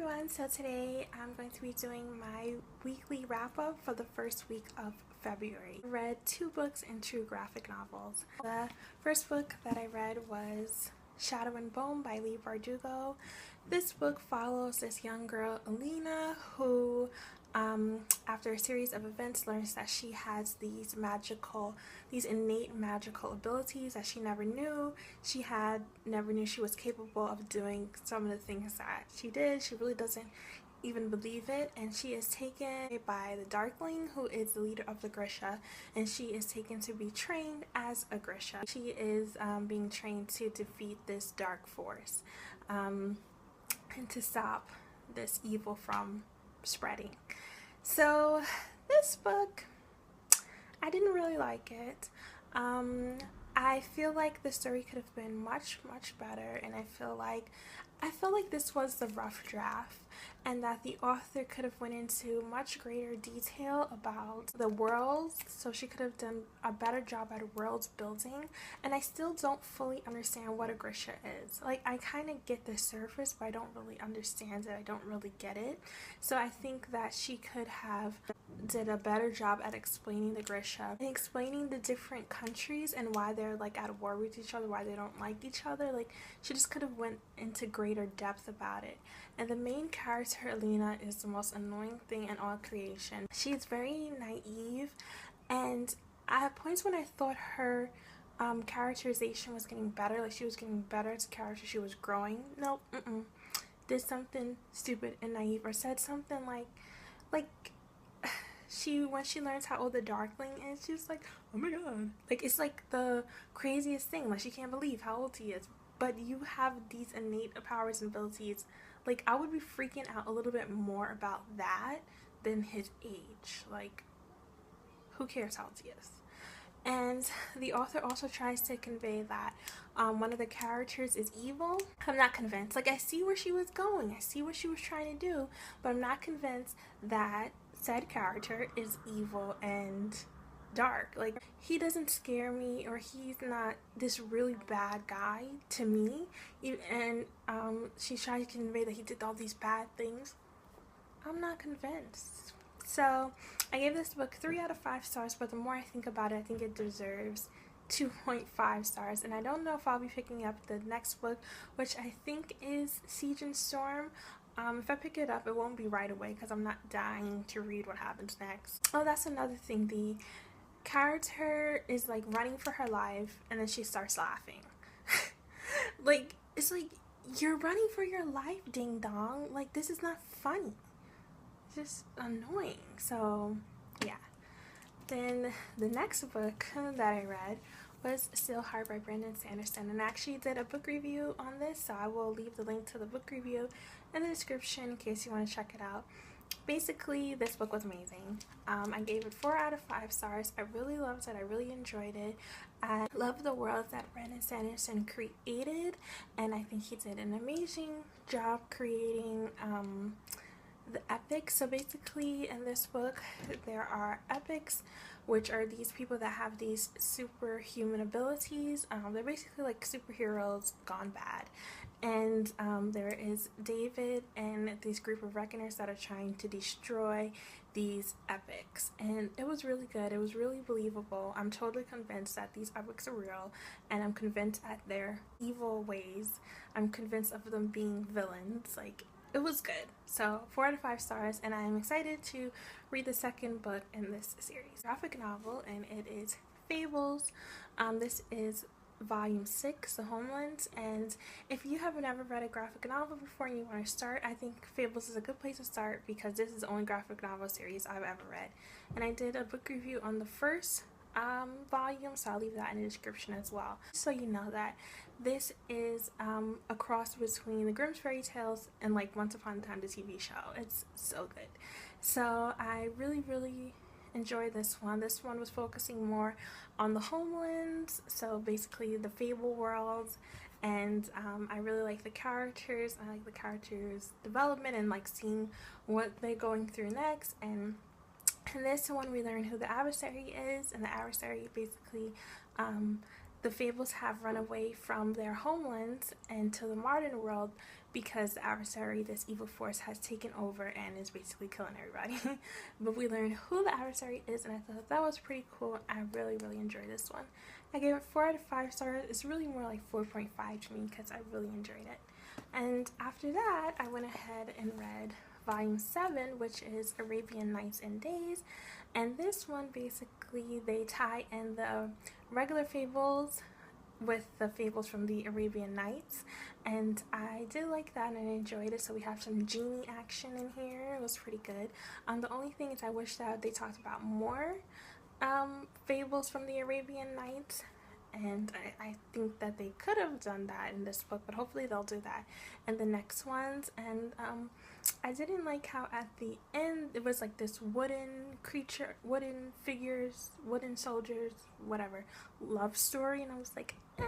everyone, so today I'm going to be doing my weekly wrap-up for the first week of February. I read 2 books and 2 graphic novels. The first book that I read was Shadow and Bone by Leigh Bardugo. This book follows this young girl, Alina, who after a series of events learns that she has these innate magical abilities that she never knew she was capable of doing some of the things that she did. She really doesn't even believe it, and she is taken by the Darkling, who is the leader of the Grisha, and she is taken to be trained as a Grisha. She is being trained to defeat this dark force and to stop this evil from spreading. So this book, I didn't really like it. I feel like the story could have been much better, and I feel like this was the rough draft, and that the author could have went into much greater detail about the worlds, so she could have done a better job at worlds building. And I still don't fully understand what a Grisha is. Like, I kind of get the surface, but I don't really understand it. I don't really get it. So I think that she could have did a better job at explaining the Grisha and explaining the different countries and why they're like at war with each other, why they don't like each other. Like, she just could have went into greater depth about it. And the main character, Alina, is the most annoying thing in all creation. She's very naive, and at points when I thought her characterization was getting better, like she was getting better as a character, she was growing. Nope, did something stupid and naive, or said something like when she learns how old the Darkling is, she's like, oh my god, like it's like the craziest thing. Like, she can't believe how old he is. But you have these innate powers and abilities. Like, I would be freaking out a little bit more about that than his age. Like, who cares how old he is? And the author also tries to convey that one of the characters is evil. I'm not convinced. Like, I see where she was going. I see what she was trying to do. But I'm not convinced that said character is evil and dark. Like, he doesn't scare me, or he's not this really bad guy to me. And she's trying to convey that he did all these bad things. I'm not convinced. So I gave this book 3 out of 5 stars, but the more I think about it, I think it deserves 2.5 stars. And I don't know if I'll be picking up the next book, which I think is Siege and Storm. If I pick it up, it won't be right away because I'm not dying to read what happens next. Oh, that's another thing. The character is like running for her life, and then she starts laughing. Like, it's like, you're running for your life, ding dong. Like, this is not funny. It's just annoying. So yeah. Then the next book that I read was Steelheart by Sanderson, and I actually did a book review on this, so I will leave the link to the book review in the description in case you want to check it out. Basically, this book was amazing. I gave it 4 out of 5 stars. I really loved it. I really enjoyed it. I love the world that Sanderson created, and I think he did an amazing job creating the epics. So basically, in this book, there are epics, which are these people that have these superhuman abilities. They're basically like superheroes gone bad. And there is David and this group of reckoners that are trying to destroy these epics. And it was really good. It was really believable. I'm totally convinced that these epics are real, and I'm convinced at their evil ways. I'm convinced of them being villains. Like, it was good. So 4 out of 5 stars, and I'm excited to read the second book in this series. Graphic novel, and it is Fables. This is Volume 6, The Homelands, and if you have never read a graphic novel before and you want to start, I think Fables is a good place to start because this is the only graphic novel series I've ever read. And I did a book review on the first volume, so I'll leave that in the description as well, so you know that this is a cross between the Grimm's fairy tales and like Once Upon a Time, the TV show. It's so good. So I really enjoyed this one. This one was focusing more on the homelands, so basically the fable world, and I really like the characters. I like the characters' development and like seeing what they're going through next. And in this one, we learn who the adversary is, and the adversary basically the Fables have run away from their homelands and to the modern world because the adversary, this evil force, has taken over and is basically killing everybody. But we learn who the adversary is, and I thought that was pretty cool. I really enjoyed this one. I gave it 4 out of 5 stars. It's really more like 4.5 to me because I really enjoyed it. And after that, I went ahead and read Volume 7, which is Arabian Nights and Days. And this one, basically, they tie in the regular Fables with the Fables from the Arabian Nights, and I did like that and I enjoyed it. So we have some genie action in here. It was pretty good. The only thing is I wish that they talked about more Fables from the Arabian Nights, and I think that they could have done that in this book, but hopefully they'll do that in the next ones. And I didn't like how at the end it was like this wooden creature, wooden figures, wooden soldiers, whatever, love story, and I was like, eh.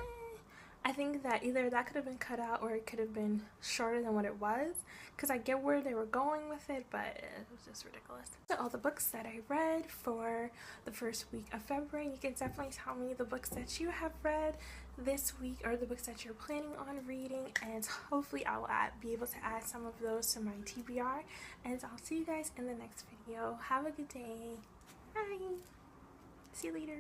I think that either that could have been cut out or it could have been shorter than what it was, because I get where they were going with it, but it was just ridiculous. So all the books that I read for the first week of February, you can definitely tell me the books that you have read this week or the books that you're planning on reading, and hopefully I will be able to add some of those to my TBR. And I'll see you guys in the next video. Have a good day. Bye. See you later.